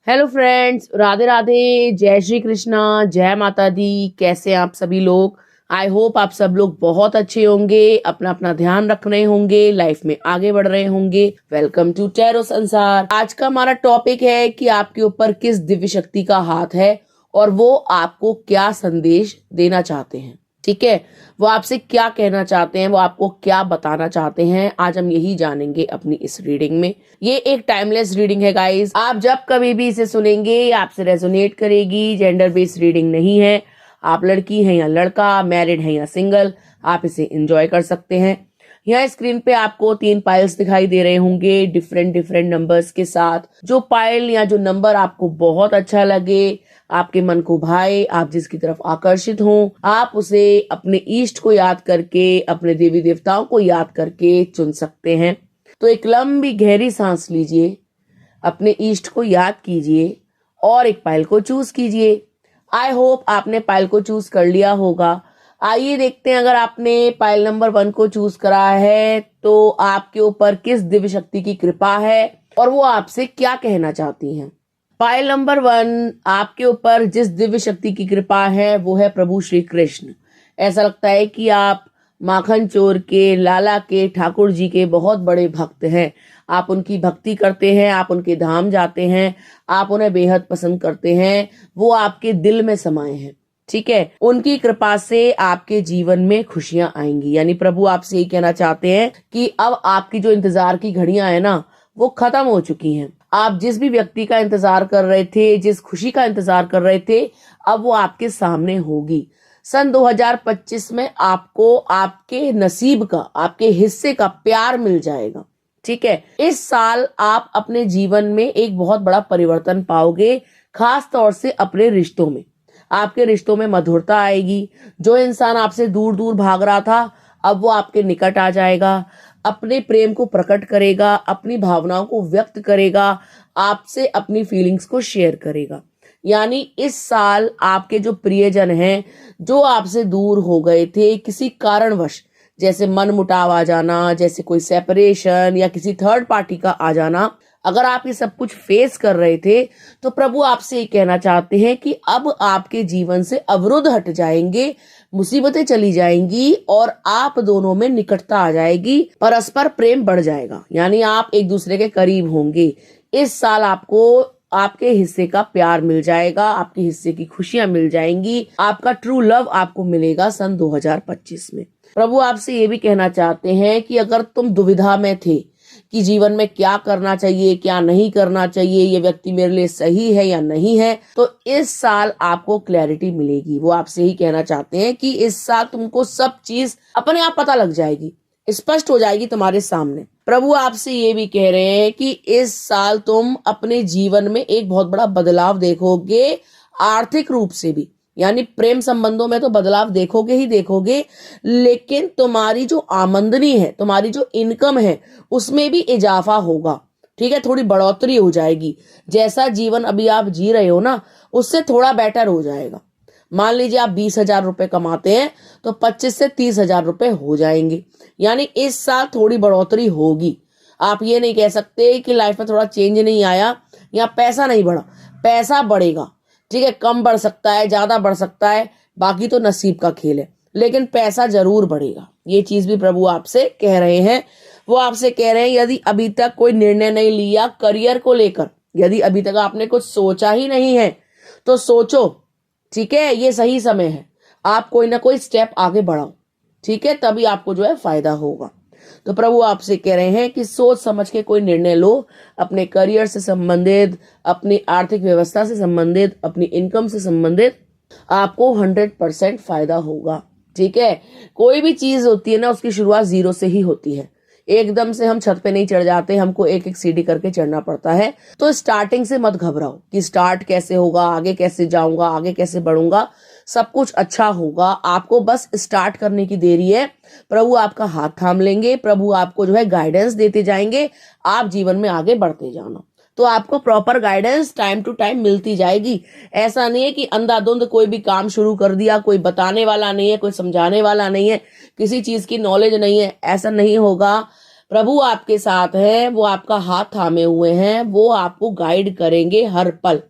Hello friends, Radhe Radhe, जय श्री कृष्णा, जय माता दी। कैसे हैं आप सभी लोग? आई होप आप सब लोग बहुत अच्छे होंगे, अपना अपना ध्यान रख रहे होंगे, लाइफ में आगे बढ़ रहे होंगे। वेलकम टू टैरो संसार। आज का हमारा टॉपिक है कि आपके ऊपर किस दिव्य शक्ति का हाथ है और वो आपको क्या संदेश देना चाहते हैं। ठीक है, वो आपसे क्या कहना चाहते हैं, वो आपको क्या बताना चाहते हैं, आज हम यही जानेंगे अपनी इस रीडिंग में। ये एक टाइमलेस रीडिंग है गाइस। आप जब कभी भी इसे सुनेंगे आपसे रेजोनेट करेगी। जेंडर बेस्ड रीडिंग नहीं है। आप लड़की हैं या लड़का, मैरिड हैं या सिंगल, आप इसे एंजॉय कर सकते हैं। यहाँ स्क्रीन पे आपको 3 पाइल्स दिखाई दे रहे होंगे डिफरेंट डिफरेंट नंबर्स के साथ। जो पाइल या जो नंबर आपको बहुत अच्छा लगे, आपके मन को भाए, आप जिसकी तरफ आकर्षित हों, आप उसे अपने ईष्ट को याद करके, अपने देवी देवताओं को याद करके चुन सकते हैं। तो एक लंबी गहरी सांस लीजिए, अपने ईष्ट को याद कीजिए और एक पाइल को चूज कीजिए। आई होप आपने पाइल को चूज कर लिया होगा। आइए देखते हैं, अगर आपने पाइल नंबर 1 को चूज करा है तो आपके ऊपर किस दिव्य शक्ति की कृपा है और वो आपसे क्या कहना चाहती हैं। पाइल नंबर 1, आपके ऊपर जिस दिव्य शक्ति की कृपा है वो है प्रभु श्री कृष्ण। ऐसा लगता है कि आप माखन चोर के, लाला के, ठाकुर जी के बहुत बड़े भक्त हैं। आप उनकी भक्ति करते हैं, आप उनके धाम जाते हैं, आप उन्हें बेहद पसंद करते हैं, वो आपके दिल में समाये हैं। ठीक है, उनकी कृपा से आपके जीवन में खुशियां आएंगी। यानी प्रभु आपसे ये कहना चाहते हैं कि अब आपकी जो इंतजार की घड़ियां है ना, वो खत्म हो चुकी हैं। आप जिस भी व्यक्ति का इंतजार कर रहे थे, जिस खुशी का इंतजार कर रहे थे, अब वो आपके सामने होगी। सन 2025 में आपको आपके नसीब का, आपके हिस्से का प्यार मिल जाएगा। ठीक है, इस साल आप अपने जीवन में एक बहुत बड़ा परिवर्तन पाओगे, खास तौर से अपने रिश्तों में। आपके रिश्तों में मधुरता आएगी। जो इंसान आपसे दूर दूर भाग रहा था, अब वो आपके निकट आ जाएगा, अपने प्रेम को प्रकट करेगा, अपनी भावनाओं को व्यक्त करेगा, आपसे अपनी फीलिंग्स को शेयर करेगा। यानी इस साल आपके जो प्रियजन हैं, जो आपसे दूर हो गए थे किसी कारणवश, जैसे मन मुटाव आ जाना, जैसे कोई सेपरेशन या किसी थर्ड पार्टी का आ जाना, अगर आप ये सब कुछ फेस कर रहे थे तो प्रभु आपसे ये कहना चाहते हैं कि अब आपके जीवन से अवरोध हट जाएंगे, मुसीबतें चली जाएंगी और आप दोनों में निकटता आ जाएगी, परस्पर प्रेम बढ़ जाएगा। यानी आप एक दूसरे के करीब होंगे। इस साल आपको आपके हिस्से का प्यार मिल जाएगा, आपके हिस्से की खुशियां मिल जाएंगी, आपका ट्रू लव आपको मिलेगा सन 2025 में। प्रभु आपसे ये भी कहना चाहते हैं कि अगर तुम दुविधा में थे कि जीवन में क्या करना चाहिए, क्या नहीं करना चाहिए, ये व्यक्ति मेरे लिए सही है या नहीं है, तो इस साल आपको क्लैरिटी मिलेगी। वो आपसे ही कहना चाहते हैं कि इस साल तुमको सब चीज अपने आप पता लग जाएगी, स्पष्ट हो जाएगी तुम्हारे सामने। प्रभु आपसे ये भी कह रहे हैं कि इस साल तुम अपने जीवन में एक बहुत बड़ा बदलाव देखोगे, आर्थिक रूप से भी। यानी प्रेम संबंधों में तो बदलाव देखोगे ही देखोगे, लेकिन तुम्हारी जो आमदनी है, तुम्हारी जो इनकम है, उसमें भी इजाफा होगा। ठीक है, थोड़ी बढ़ोतरी हो जाएगी। जैसा जीवन अभी आप जी रहे हो ना, उससे थोड़ा बेटर हो जाएगा। मान लीजिए आप 20,000 रुपए कमाते हैं तो 25 से 30,000 रुपए हो जाएंगे। यानी इस साल थोड़ी बढ़ोतरी होगी। आप ये नहीं कह सकते कि लाइफ में थोड़ा चेंज नहीं आया या पैसा नहीं बढ़ा। पैसा बढ़ेगा। ठीक है, कम बढ़ सकता है, ज्यादा बढ़ सकता है, बाकी तो नसीब का खेल है, लेकिन पैसा जरूर बढ़ेगा। ये चीज भी प्रभु आपसे कह रहे हैं। वो आपसे कह रहे हैं यदि अभी तक कोई निर्णय नहीं लिया करियर को लेकर, यदि अभी तक आपने कुछ सोचा ही नहीं है तो सोचो। ठीक है, ये सही समय है, आप कोई ना कोई स्टेप आगे बढ़ाओ। ठीक है, तभी आपको जो है फायदा होगा। तो प्रभु आपसे कह रहे हैं कि सोच समझ के कोई निर्णय लो, अपने करियर से संबंधित, अपनी आर्थिक व्यवस्था से संबंधित, अपनी इनकम से संबंधित आपको 100% फायदा होगा। ठीक है, कोई भी चीज होती है ना, उसकी शुरुआत 0 से ही होती है। एकदम से हम छत पे नहीं चढ़ जाते, हमको एक एक सीढ़ी करके चढ़ना पड़ता है। तो स्टार्टिंग से मत घबराओ कि स्टार्ट कैसे होगा, आगे कैसे जाऊंगा, आगे कैसे बढ़ूंगा। सब कुछ अच्छा होगा, आपको बस स्टार्ट करने की देरी है। प्रभु आपका हाथ थाम लेंगे, प्रभु आपको जो है गाइडेंस देते जाएंगे, आप जीवन में आगे बढ़ते जाना। तो आपको proper guidance time to time मिलती जाएगी। ऐसा नहीं है कि अंधाधुंध कोई भी काम शुरू कर दिया, कोई बताने वाला नहीं है, कोई समझाने वाला नहीं है, किसी चीज की नॉलेज नहीं है, ऐसा नहीं होगा। प्रभु आपके साथ हैं, वो आपका हाथ थामे हुए हैं, वो आपको गाइड करेंगे हर पल,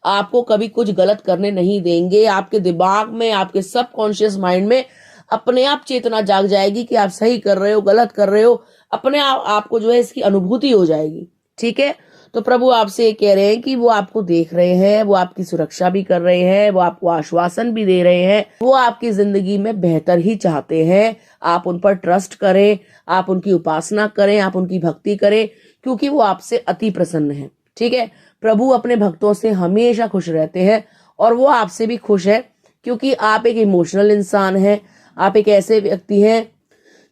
आपको कभी कुछ गलत करने नहीं देंगे। आपके दिमाग में, आपके सबकॉन्शियस माइंड में अपने आप चेतना जाग जाएगी कि आप सही कर रहे हो, गलत कर रहे हो, अपने आप आपको जो है इसकी अनुभूति हो जाएगी। ठीक है, तो प्रभु आपसे कह रहे हैं कि वो आपको देख रहे हैं, वो आपकी सुरक्षा भी कर रहे हैं, वो आपको आश्वासन भी दे रहे हैं, वो आपकी जिंदगी में बेहतर ही चाहते हैं। आप उन पर ट्रस्ट करें, आप उनकी उपासना करें, आप उनकी भक्ति करें, क्योंकि वो आपसे अति प्रसन्न है। ठीक है, प्रभु अपने भक्तों से हमेशा खुश रहते हैं और वो आपसे भी खुश है, क्योंकि आप एक इमोशनल इंसान हैं। आप एक ऐसे व्यक्ति हैं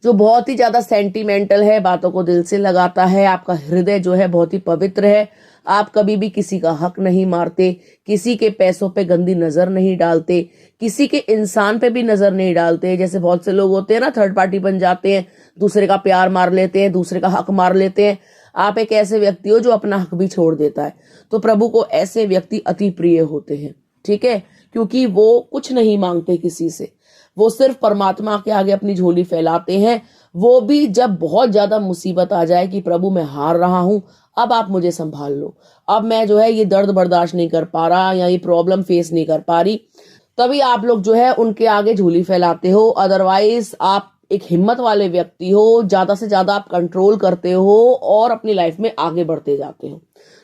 जो बहुत ही ज्यादा सेंटिमेंटल है, बातों को दिल से लगाता है, आपका हृदय जो है बहुत ही पवित्र है। आप कभी भी किसी का हक नहीं मारते, किसी के पैसों पे गंदी नजर नहीं डालते, किसी के इंसान पे भी नजर नहीं डालते। जैसे बहुत से लोग होते हैं ना, थर्ड पार्टी बन जाते हैं, दूसरे का प्यार मार लेते हैं, दूसरे का हक मार लेते हैं। आप एक ऐसे व्यक्ति हो जो अपना हक भी छोड़ देता है। तो प्रभु को ऐसे व्यक्ति अति प्रिय होते हैं। ठीक है, क्योंकि वो कुछ नहीं मांगते किसी से, वो सिर्फ परमात्मा के आगे अपनी झोली फैलाते हैं। वो भी जब बहुत ज्यादा मुसीबत आ जाए कि प्रभु मैं हार रहा हूं, अब आप मुझे संभाल लो, अब मैं जो है ये दर्द बर्दाश्त नहीं कर पा रहा या ये प्रॉब्लम फेस नहीं कर पा रही, तभी आप लोग जो है उनके आगे झोली फैलाते हो। अदरवाइज आप एक हिम्मत वाले व्यक्ति हो, ज्यादा से ज्यादा आप कंट्रोल करते हो और अपनी लाइफ में आगे बढ़ते जाते हो।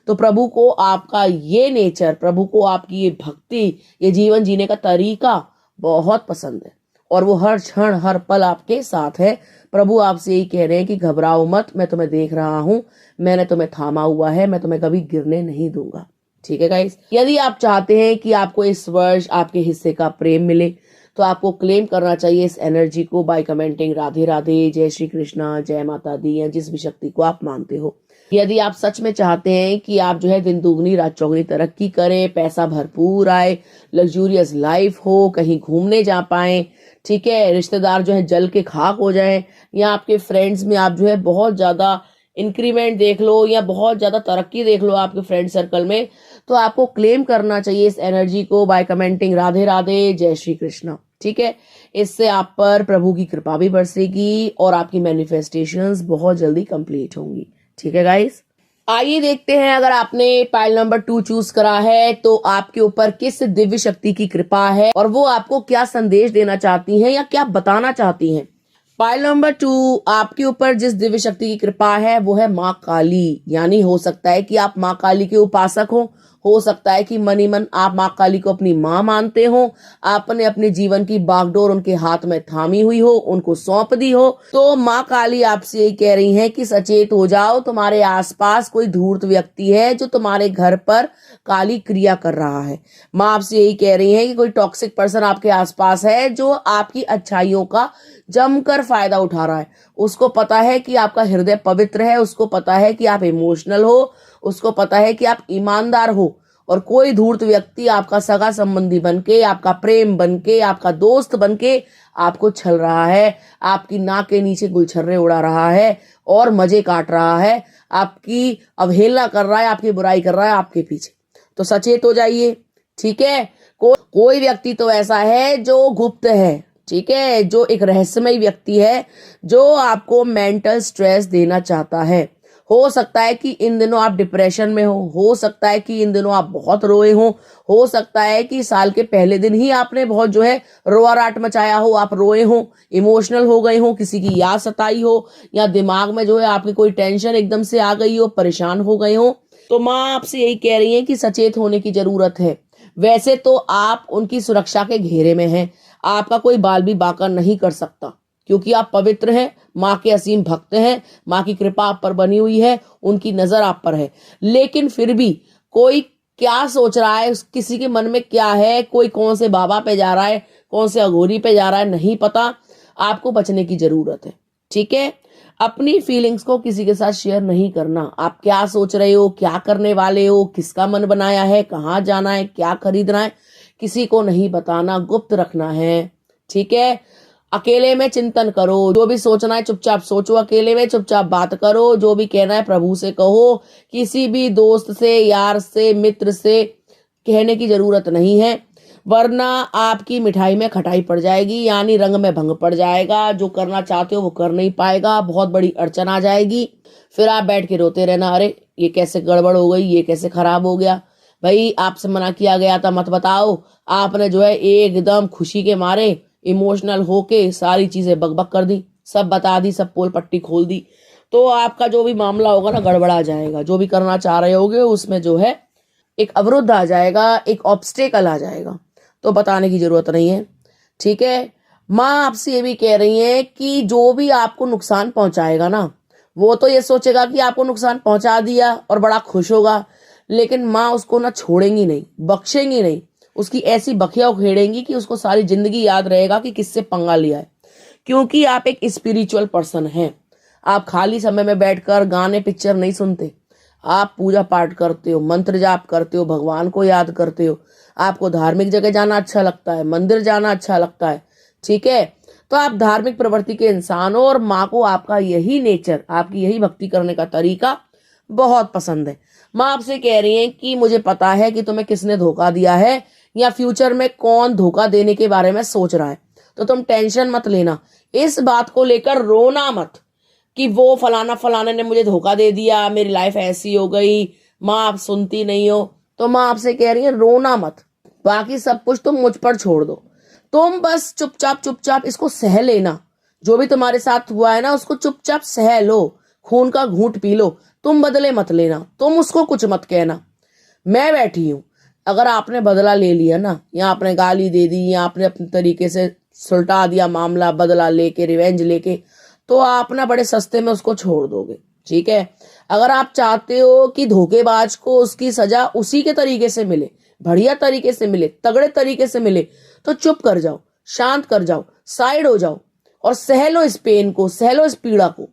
तो प्रभु को आपका ये नेचर, प्रभु को आपकी ये भक्ति, ये जीवन जीने का तरीका बहुत पसंद है और वो हर क्षण हर पल आपके साथ है। प्रभु आपसे यही कह रहे हैं कि घबराओ मत, मैं तुम्हें देख रहा हूं, मैंने तुम्हें थामा हुआ है, मैं तुम्हें कभी गिरने नहीं दूंगा। ठीक है गाइस, यदि आप चाहते हैं कि आपको इस वर्ष आपके हिस्से का प्रेम मिले, तो आपको क्लेम करना चाहिए इस एनर्जी को बाय कमेंटिंग राधे राधे, जय श्री कृष्णा, जय माता दी, या जिस भी शक्ति को आप मानते हो। यदि आप सच में चाहते हैं कि आप जो है दिन दुगनी रात चौगनी तरक्की करें, पैसा भरपूर आए, लग्जूरियस लाइफ हो, कहीं घूमने जा पाए, ठीक है, रिश्तेदार जो है जल के खाक हो जाएं, या आपके फ्रेंड्स में आप जो है बहुत ज्यादा इंक्रीमेंट देख लो या बहुत ज्यादा तरक्की देख लो आपके फ्रेंड सर्कल में, तो आपको क्लेम करना चाहिए इस एनर्जी को बाय कमेंटिंग राधे राधे, जय श्री कृष्ण। ठीक है, इससे आप पर प्रभु की कृपा भी बरसेगी और आपकी मैनिफेस्टेशंस बहुत जल्दी कंप्लीट होंगी। ठीक है गाइस, आइए देखते हैं, अगर आपने पाइल नंबर 2 चूज करा है तो आपके ऊपर किस दिव्य शक्ति की कृपा है और वो आपको क्या संदेश देना चाहती हैं या क्या बताना चाहती हैं। पाइल नंबर 2, आपके ऊपर जिस दिव्य शक्ति की कृपा है वो है माँ काली। यानी हो सकता है कि आप माँ काली के उपासक हो सकता है कि मन ही मन आप माँ काली को अपनी माँ मानते हो, आपने अपने जीवन की बागडोर उनके हाथ में थामी हुई हो, उनको सौंप दी हो। तो माँ काली आपसे यही कह रही हैं कि सचेत हो जाओ, तुम्हारे आसपास कोई धूर्त व्यक्ति है जो तुम्हारे घर पर काली क्रिया कर रहा है। माँ आपसे यही कह रही है कि कोई टॉक्सिक पर्सन आपके आसपास है जो आपकी अच्छाइयों का जमकर फायदा उठा रहा है। उसको पता है कि आपका हृदय पवित्र है, उसको पता है कि आप इमोशनल हो, उसको पता है कि आप ईमानदार हो, और कोई धूर्त व्यक्ति आपका सगा संबंधी बनके, आपका प्रेम बनके, आपका दोस्त बनके आपको छल रहा है, आपकी नाक के नीचे गुलछर्रे उड़ा रहा है और मजे काट रहा है, आपकी अवहेलना कर रहा है, आपकी बुराई कर रहा है आपके पीछे। तो सचेत हो जाइए। ठीक है, कोई व्यक्ति तो ऐसा है जो गुप्त है, ठीक है, जो एक रहस्यमय व्यक्ति है जो आपको मेंटल स्ट्रेस देना चाहता है। हो सकता है कि इन दिनों आप डिप्रेशन में हो सकता है कि इन दिनों आप बहुत रोए हो सकता है कि साल के पहले दिन ही आपने बहुत जो है रोआ राट मचाया हो, आप रोए हो, इमोशनल हो गए हो, किसी की याद सताई हो, या दिमाग में जो है आपकी कोई टेंशन एकदम से आ गई हो, परेशान हो गए हो। तो माँ आपसे यही कह रही है कि सचेत होने की जरूरत है। वैसे तो आप उनकी सुरक्षा के घेरे में हैं, आपका कोई बाल भी बांका नहीं कर सकता, क्योंकि आप पवित्र हैं, माँ के असीम भक्त हैं, माँ की कृपा आप पर बनी हुई है, उनकी नजर आप पर है। लेकिन फिर भी कोई क्या सोच रहा है, किसी के मन में क्या है, कोई कौन से बाबा पे जा रहा है, कौन से अघोरी पे जा रहा है, नहीं पता। आपको बचने की जरूरत है। ठीक है, अपनी फीलिंग्स को किसी के साथ शेयर नहीं करना। आप क्या सोच रहे हो, क्या करने वाले हो, किसका मन बनाया है, कहाँ जाना है, क्या खरीदना है, किसी को नहीं बताना, गुप्त रखना है। ठीक है, अकेले में चिंतन करो, जो भी सोचना है चुपचाप सोचो, अकेले में चुपचाप बात करो, जो भी कहना है प्रभु से कहो, किसी भी दोस्त से, यार से, मित्र से कहने की जरूरत नहीं है। वरना आपकी मिठाई में खटाई पड़ जाएगी, यानी रंग में भंग पड़ जाएगा। जो करना चाहते हो वो कर नहीं पाएगा, बहुत बड़ी अड़चन आ जाएगी। फिर आप बैठ के रोते रहना, अरे ये कैसे गड़बड़ हो गई, ये कैसे खराब हो गया। भाई आपसे मना किया गया था मत बताओ, आपने जो है एकदम खुशी के मारे इमोशनल होके सारी चीजें बकबक कर दी, सब बता दी, सब पोल पट्टी खोल दी। तो आपका जो भी मामला होगा ना गड़बड़ा जाएगा। जो भी करना चाह रहे होगे उसमें जो है एक अवरुद्ध आ जाएगा, एक ऑब्स्टेकल आ जाएगा। तो बताने की जरूरत नहीं है, ठीक है। माँ आपसे ये भी कह रही है कि जो भी आपको नुकसान पहुंचाएगा ना, वो तो ये सोचेगा कि आपको नुकसान पहुंचा दिया और बड़ा खुश होगा, लेकिन माँ उसको ना छोड़ेंगी नहीं, बख्शेंगी नहीं। उसकी ऐसी बखिया उखेड़ेंगी कि उसको सारी जिंदगी याद रहेगा कि किससे पंगा लिया है। क्योंकि आप एक स्पिरिचुअल पर्सन हैं। आप खाली समय में बैठकर गाने पिक्चर नहीं सुनते, आप पूजा पाठ करते हो, मंत्र जाप करते हो, भगवान को याद करते हो। आपको धार्मिक जगह जाना अच्छा लगता है, मंदिर जाना अच्छा लगता है, ठीक है। तो आप धार्मिक प्रवृत्ति के इंसान हो और माँ को आपका यही नेचर, आपकी यही भक्ति करने का तरीका बहुत पसंद है। माँ आपसे कह रही है कि मुझे पता है कि तुम्हें किसने धोखा दिया है या फ्यूचर में कौन धोखा देने के बारे में सोच रहा है। तो तुम टेंशन मत लेना, इस बात को लेकर रोना मत कि वो फलाना फलाने ने मुझे धोखा दे दिया, मेरी लाइफ ऐसी हो गई। माँ आप सुनती नहीं हो, तो माँ आपसे कह रही है रोना मत, बाकी सब कुछ तुम मुझ पर छोड़ दो। तुम बस चुपचाप चुपचाप इसको सह लेना। जो भी तुम्हारे साथ हुआ है ना उसको चुपचाप सह लो, खून का घूंट पी लो, तुम बदले मत लेना, तुम उसको कुछ मत कहना। मैं बैठी हूं, अगर आपने बदला ले लिया ना, या आपने गाली दे दी, या आपने अपने तरीके से सुलटा दिया मामला, बदला लेके, रिवेंज लेके, तो आप ना बड़े सस्ते में उसको छोड़ दोगे, ठीक है। अगर आप चाहते हो कि धोखेबाज को उसकी सजा उसी के तरीके से मिले, बढ़िया तरीके से मिले, तगड़े तरीके से मिले, तो चुप कर जाओ, शांत कर जाओ, साइड हो जाओ और सह लो इस पेन को, सह लो इस पीड़ा को।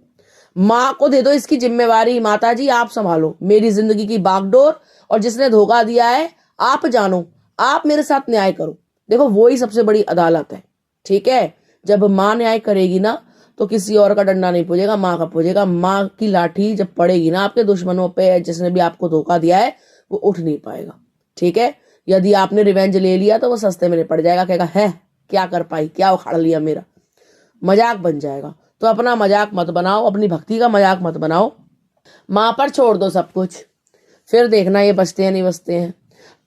माँ को दे दो इसकी जिम्मेवारी, माता जी आप संभालो मेरी जिंदगी की बागडोर, और जिसने धोखा दिया है आप जानो, आप मेरे साथ न्याय करो। देखो वो ही सबसे बड़ी अदालत है, ठीक है। जब माँ न्याय करेगी ना तो किसी और का डंडा नहीं पूजेगा, माँ का पूजेगा। माँ की लाठी जब पड़ेगी ना आपके दुश्मनों पे, जिसने भी आपको धोखा दिया है, वो उठ नहीं पाएगा, ठीक है। यदि आपने रिवेंज ले लिया तो वो सस्ते में निपट जाएगा, कहेगा है क्या कर पाई, क्या उखाड़ लिया मेरा, मजाक बन जाएगा। तो अपना मजाक मत बनाओ, अपनी भक्ति का मजाक मत बनाओ, माँ पर छोड़ दो सब कुछ, फिर देखना ये बचते हैं नहीं बचते हैं।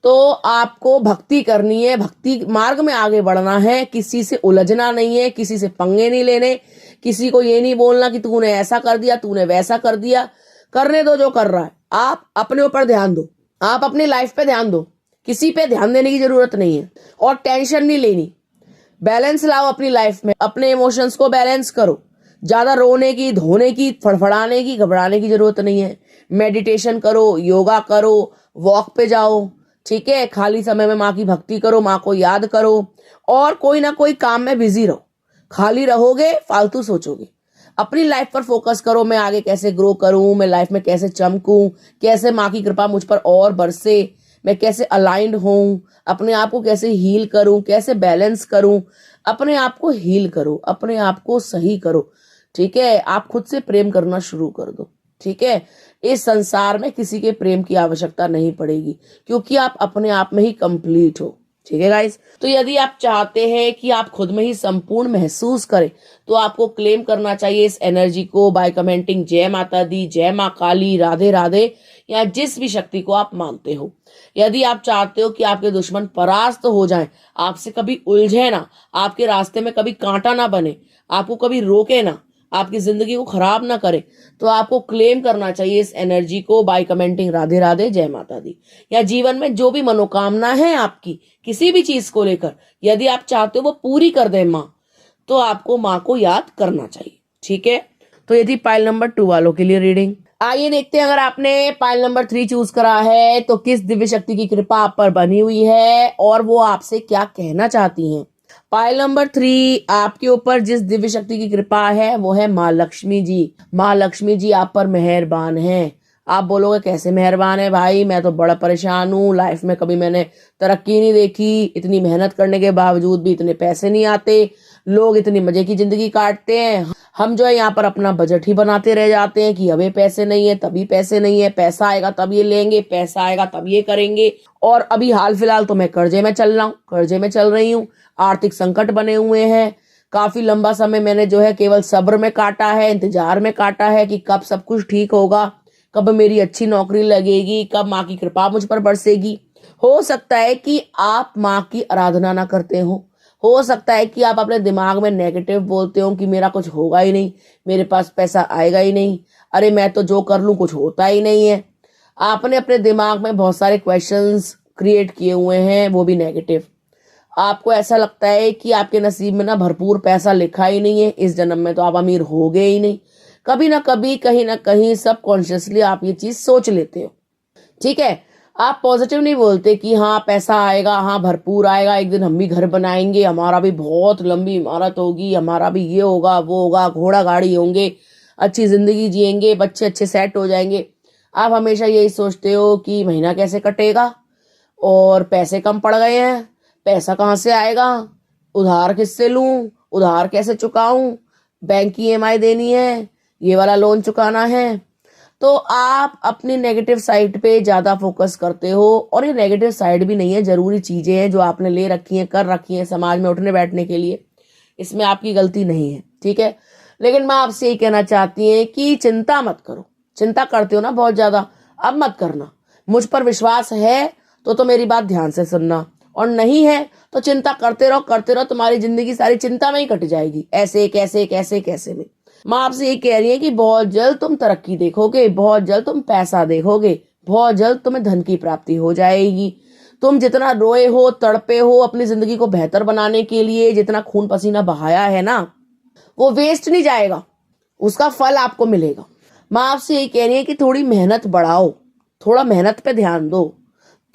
तो आपको भक्ति करनी है, भक्ति मार्ग में आगे बढ़ना है, किसी से उलझना नहीं है, किसी से पंगे नहीं लेने, किसी को ये नहीं बोलना कि तूने ऐसा कर दिया, तूने वैसा कर दिया। करने दो जो कर रहा है, आप अपने ऊपर ध्यान दो, आप अपनी लाइफ पे ध्यान दो, किसी पे ध्यान देने की जरूरत नहीं है और टेंशन नहीं लेनी। बैलेंस लाओ अपनी लाइफ में, अपने इमोशंस को बैलेंस करो। ज्यादा रोने की, धोने की, फड़फड़ाने की, घबराने की जरूरत नहीं है। मेडिटेशन करो, योगा करो, वॉक पे जाओ, ठीक है। खाली समय में माँ की भक्ति करो, माँ को याद करो और कोई ना कोई काम में बिजी रहो। खाली रहोगे फालतू सोचोगे। अपनी लाइफ पर फोकस करो, मैं आगे कैसे ग्रो करूं, मैं लाइफ में कैसे चमकूं, कैसे माँ की कृपा मुझ पर और बरसे, मैं कैसे अलाइंड होऊं, अपने आप को कैसे हील करूं, कैसे बैलेंस करूं। अपने आप को हील करो, अपने आप को सही करो, ठीक है। आप खुद से प्रेम करना शुरू कर दो, ठीक है। इस संसार में किसी के प्रेम की आवश्यकता नहीं पड़ेगी, क्योंकि आप अपने आप में ही कंप्लीट हो, ठीक है गाइस। तो यदि आप चाहते हैं कि आप खुद में ही संपूर्ण महसूस करें, तो आपको क्लेम करना चाहिए इस एनर्जी को बाय कमेंटिंग जय माता दी, जय माँ काली, राधे राधे, या जिस भी शक्ति को आप मानते हो। यदि आप चाहते हो कि आपके दुश्मन परास्त हो जाएं, आपसे कभी उलझे ना, आपके रास्ते में कभी कांटा ना बने, आपको कभी रोके ना, आपकी जिंदगी को खराब ना करे, तो आपको क्लेम करना चाहिए इस एनर्जी को बाय कमेंटिंग राधे राधे, जय माता दी। या जीवन में जो भी मनोकामना है आपकी किसी भी चीज को लेकर, यदि आप चाहते हो वो पूरी कर दे माँ, तो आपको माँ को याद करना चाहिए, ठीक है। तो यदि पाइल नंबर 2 वालों के लिए रीडिंग, आइए देखते हैं। अगर आपने पाइल नंबर 3 चूज करा है तो किस दिव्य शक्ति की कृपा आप पर बनी हुई है और वो आपसे क्या कहना चाहती हैं। पाइल नंबर 3, आपके ऊपर जिस दिव्य शक्ति की कृपा है वो है माँ लक्ष्मी जी। माँ लक्ष्मी जी आप पर मेहरबान हैं। आप बोलोगे कैसे मेहरबान है भाई, मैं तो बड़ा परेशान हूँ, लाइफ में कभी मैंने तरक्की नहीं देखी, इतनी मेहनत करने के बावजूद भी इतने पैसे नहीं आते, लोग इतनी मजे की जिंदगी काटते हैं, हम जो है यहाँ पर अपना बजट ही बनाते रह जाते हैं कि अबे पैसे नहीं है, तभी पैसे नहीं है, पैसा आएगा तब ये लेंगे, पैसा आएगा तब ये करेंगे। और अभी हाल फिलहाल तो मैं कर्जे में चल रहा हूँ, कर्जे में चल रही हूँ। आर्थिक संकट बने हुए हैं। काफी लंबा समय मैंने जो है केवल सब्र में काटा है, इंतजार में काटा है कि कब सब कुछ ठीक होगा, कब मेरी अच्छी नौकरी लगेगी, कब माँ की कृपा मुझ पर बरसेगी। हो सकता है कि आप माँ की आराधना ना करते हो सकता है कि आप अपने दिमाग में नेगेटिव बोलते हो कि मेरा कुछ होगा ही नहीं, मेरे पास पैसा आएगा ही नहीं, अरे मैं तो जो कर लूं कुछ होता ही नहीं है। आपने अपने दिमाग में बहुत सारे क्वेश्चंस क्रिएट किए हुए हैं, वो भी नेगेटिव। आपको ऐसा लगता है कि आपके नसीब में ना भरपूर पैसा लिखा ही नहीं है, इस जन्म में तो आप अमीर हो गए ही नहीं। कभी ना कभी कहीं ना कहीं सबकॉन्शियसली आप ये चीज सोच लेते हो, ठीक है। आप पॉजिटिव नहीं बोलते कि हाँ पैसा आएगा, हाँ भरपूर आएगा, एक दिन हम भी घर बनाएंगे, हमारा भी बहुत लंबी इमारत होगी, हमारा भी ये होगा वो होगा, घोड़ा गाड़ी होंगे, अच्छी जिंदगी जिएंगे, बच्चे अच्छे सेट हो जाएंगे। आप हमेशा यही सोचते हो कि महीना कैसे कटेगा और पैसे कम पड़ गए हैं, पैसा कहाँ से आएगा, उधार किससे लूं, उधार कैसे चुकाऊं, बैंक की ईएमआई देनी है, ये वाला लोन चुकाना है। तो आप अपनी नेगेटिव साइड पे ज्यादा फोकस करते हो। और ये नेगेटिव साइड भी नहीं है, जरूरी चीजें हैं जो आपने ले रखी हैं, कर रखी हैं समाज में उठने बैठने के लिए, इसमें आपकी गलती नहीं है, ठीक है। लेकिन मैं आपसे यही कहना चाहती है कि चिंता मत करो। चिंता करते हो ना बहुत ज्यादा, अब मत करना। मुझ पर विश्वास है तो मेरी बात ध्यान से सुनना, और नहीं है तो चिंता करते रहो, तुम्हारी जिंदगी सारी चिंता में ही कट जाएगी, ऐसे कैसे कैसे कैसे में। माँ आपसे ये कह रही है कि बहुत जल्द तुम तरक्की देखोगे, बहुत जल्द तुम पैसा देखोगे, बहुत जल्द तुम्हें धन की प्राप्ति हो जाएगी। तुम जितना रोए हो, तड़पे हो अपनी जिंदगी को बेहतर बनाने के लिए, जितना खून पसीना बहाया है ना, वो वेस्ट नहीं जाएगा, उसका फल आपको मिलेगा। माँ आपसे यही कह रही है कि थोड़ी मेहनत बढ़ाओ, थोड़ा मेहनत पे ध्यान दो,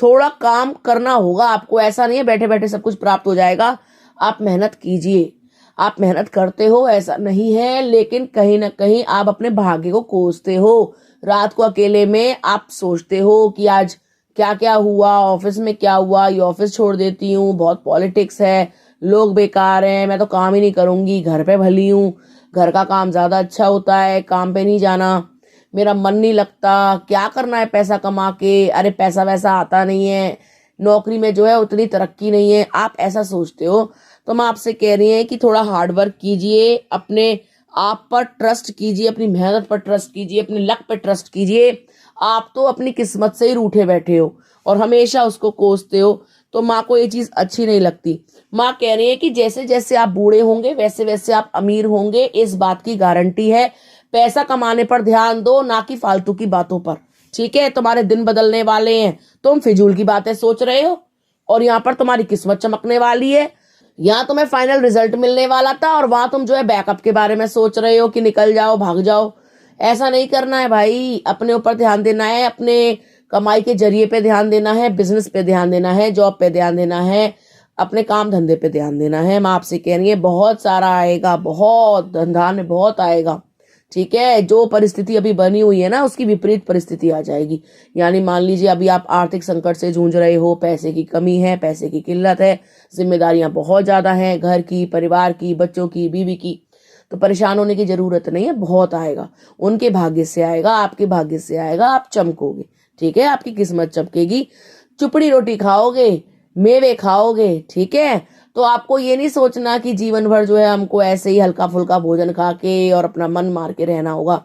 थोड़ा काम करना होगा आपको। ऐसा नहीं है बैठे बैठे सब कुछ प्राप्त हो जाएगा, आप मेहनत कीजिए। आप मेहनत करते हो ऐसा नहीं है, लेकिन कहीं ना कहीं आप अपने भाग्य को कोसते हो। रात को अकेले में आप सोचते हो कि आज क्या क्या हुआ, ऑफिस में क्या हुआ, ये ऑफिस छोड़ देती हूँ, बहुत पॉलिटिक्स है, लोग बेकार हैं, मैं तो काम ही नहीं करूंगी, घर पे भली हूँ, घर का काम ज्यादा अच्छा होता है, काम पे नहीं जाना, मेरा मन नहीं लगता, क्या करना है पैसा कमा के, अरे पैसा वैसा आता नहीं है, नौकरी में जो है उतनी तरक्की नहीं है, आप ऐसा सोचते हो। तो मैं आपसे कह रही है कि थोड़ा हार्डवर्क कीजिए, अपने आप पर ट्रस्ट कीजिए, अपनी मेहनत पर ट्रस्ट कीजिए, अपने लक पर ट्रस्ट कीजिए। आप तो अपनी किस्मत से ही रूठे बैठे हो और हमेशा उसको कोसते हो, तो माँ को ये चीज अच्छी नहीं लगती। माँ कह रही है कि जैसे जैसे आप बूढ़े होंगे वैसे वैसे आप अमीर होंगे, इस बात की गारंटी है। पैसा कमाने पर ध्यान दो, ना कि फालतू की बातों पर, ठीक है। तुम्हारे दिन बदलने वाले हैं, तुम फिजूल की बातें सोच रहे हो, और यहाँ पर तुम्हारी किस्मत चमकने वाली है। यहाँ तुम्हें फाइनल रिजल्ट मिलने वाला था और वहां तुम जो है बैकअप के बारे में सोच रहे हो कि निकल जाओ, भाग जाओ। ऐसा नहीं करना है भाई, अपने ऊपर ध्यान देना है, अपने कमाई के जरिए पे ध्यान देना है, बिजनेस पे ध्यान देना है, जॉब पे ध्यान देना है, अपने काम धंधे पे ध्यान देना है। मैं आपसे कह रही है बहुत सारा आएगा, बहुत धंधा में बहुत आएगा, ठीक है। जो परिस्थिति अभी बनी हुई है ना, उसकी विपरीत परिस्थिति आ जाएगी। यानी मान लीजिए अभी आप आर्थिक संकट से जूझ रहे हो, पैसे की कमी है, पैसे की किल्लत है, जिम्मेदारियां बहुत ज्यादा हैं, घर की, परिवार की, बच्चों की, बीवी की, तो परेशान होने की जरूरत नहीं है, बहुत आएगा। उनके भाग्य से आएगा, आपके भाग्य से आएगा, आप चमकोगे, ठीक है। आपकी किस्मत चमकेगी, चुपड़ी रोटी खाओगे, मेवे खाओगे, ठीक है। तो आपको ये नहीं सोचना कि जीवन भर जो है हमको ऐसे ही हल्का फुल्का भोजन खा के और अपना मन मार के रहना होगा।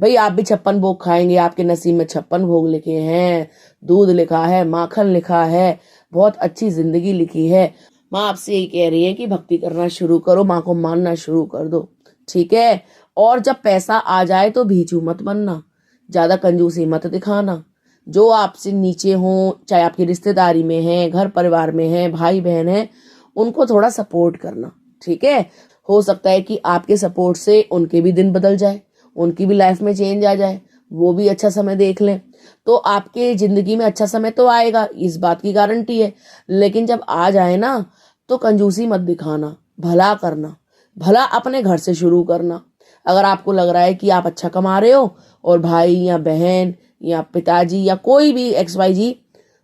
भाई आप भी 56 भोग खाएंगे, आपके नसीब में 56 भोग लिखे हैं, दूध लिखा है, माखन लिखा है, बहुत अच्छी जिंदगी लिखी है। माँ आपसे यही कह रही है कि भक्ति करना शुरू करो, माँ को मानना शुरू कर दो, ठीक है। और जब पैसा आ जाए तो भीचू मत बनना, ज्यादा कंजूसी मत दिखाना। जो आपसे नीचे हो, चाहे आपकी रिश्तेदारी में है, घर परिवार में है, भाई बहन है, उनको थोड़ा सपोर्ट करना, ठीक है। हो सकता है कि आपके सपोर्ट से उनके भी दिन बदल जाए, उनकी भी लाइफ में चेंज आ जाए, वो भी अच्छा समय देख लें, तो आपके जिंदगी में अच्छा समय तो आएगा, इस बात की गारंटी है। लेकिन जब आ जाए ना, तो कंजूसी मत दिखाना, भला करना, भला अपने घर से शुरू करना। अगर आपको लग रहा है कि आप अच्छा कमा रहे हो और भाई या बहन या पिताजी या कोई भी XYZ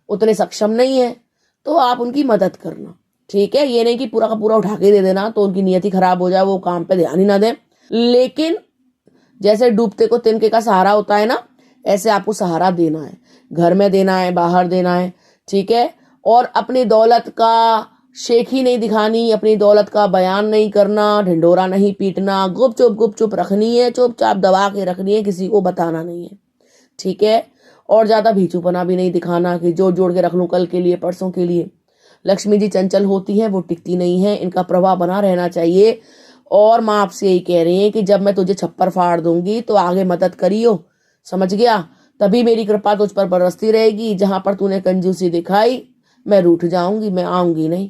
उतने सक्षम नहीं है, तो आप उनकी मदद करना, ठीक है। ये नहीं कि पूरा का पूरा उठा के दे देना तो उनकी नियति खराब हो जाए, वो काम पे ध्यान ही ना दें। लेकिन जैसे डूबते को तिनके का सहारा होता है ना, ऐसे आपको सहारा देना है, घर में देना है, बाहर देना है, ठीक है। और अपनी दौलत का शेखी नहीं दिखानी, अपनी दौलत का बयान नहीं करना, ढिंढोरा नहीं पीटना, गुप चुप रखनी है, चुपचाप दबा के रखनी है, किसी को बताना नहीं है, ठीक है। और ज्यादा भीचूपना भी नहीं दिखाना कि जोड़ जोड़ के रख लूं कल के लिए, परसों के लिए। लक्ष्मी जी चंचल होती है, वो टिकती नहीं है, इनका प्रभाव बना रहना चाहिए। और माँ आपसे यही कह रही है कि जब मैं तुझे छप्पर फाड़ दूंगी तो आगे मदद करियो, समझ गया। तभी मेरी कृपा तुझ पर बरसती रहेगी। जहां पर तूने कंजूसी दिखाई मैं रूठ जाऊंगी, मैं आऊंगी नहीं।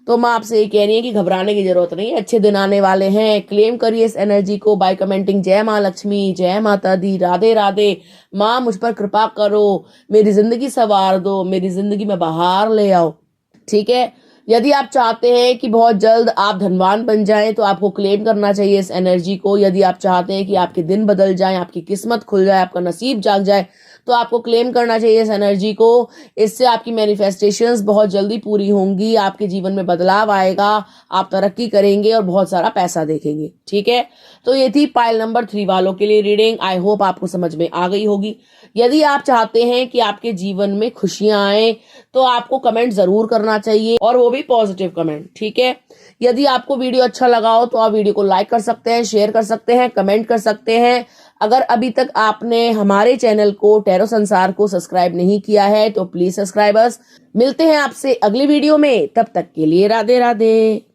तो माँ आपसे यही कह रही है कि घबराने की जरूरत नहीं है, अच्छे दिन आने वाले हैं। क्लेम करिए इस एनर्जी को बाय कमेंटिंग जय माँ लक्ष्मी, जय माता दी, राधे राधे। माँ मुझ पर कृपा करो, मेरी जिंदगी संवार दो, मेरी जिंदगी में बहार ले आओ, ठीक है। यदि आप चाहते हैं कि बहुत जल्द आप धनवान बन जाएं तो आपको क्लेम करना चाहिए इस एनर्जी को। यदि आप चाहते हैं कि आपके दिन बदल जाएं, आपकी किस्मत खुल जाए, आपका नसीब जाग जाए, तो आपको क्लेम करना चाहिए इस एनर्जी को। इससे आपकी मैनिफेस्टेशंस बहुत जल्दी पूरी होंगी, आपके जीवन में बदलाव आएगा, आप तरक्की करेंगे और बहुत सारा पैसा देखेंगे, ठीक है। तो ये थी पाइल नंबर 3 वालों के लिए रीडिंग। आई होप आपको समझ में आ गई होगी। यदि आप चाहते हैं कि आपके जीवन में खुशियां आए तो आपको कमेंट जरूर करना चाहिए, और वो भी पॉजिटिव कमेंट, ठीक है। यदि आपको वीडियो अच्छा लगा हो तो आप वीडियो को लाइक कर सकते हैं, शेयर कर सकते हैं, कमेंट कर सकते हैं। अगर अभी तक आपने हमारे चैनल को टैरो संसार को सब्सक्राइब नहीं किया है तो प्लीज सब्सक्राइबर्स। मिलते हैं आपसे अगली वीडियो में, तब तक के लिए राधे राधे।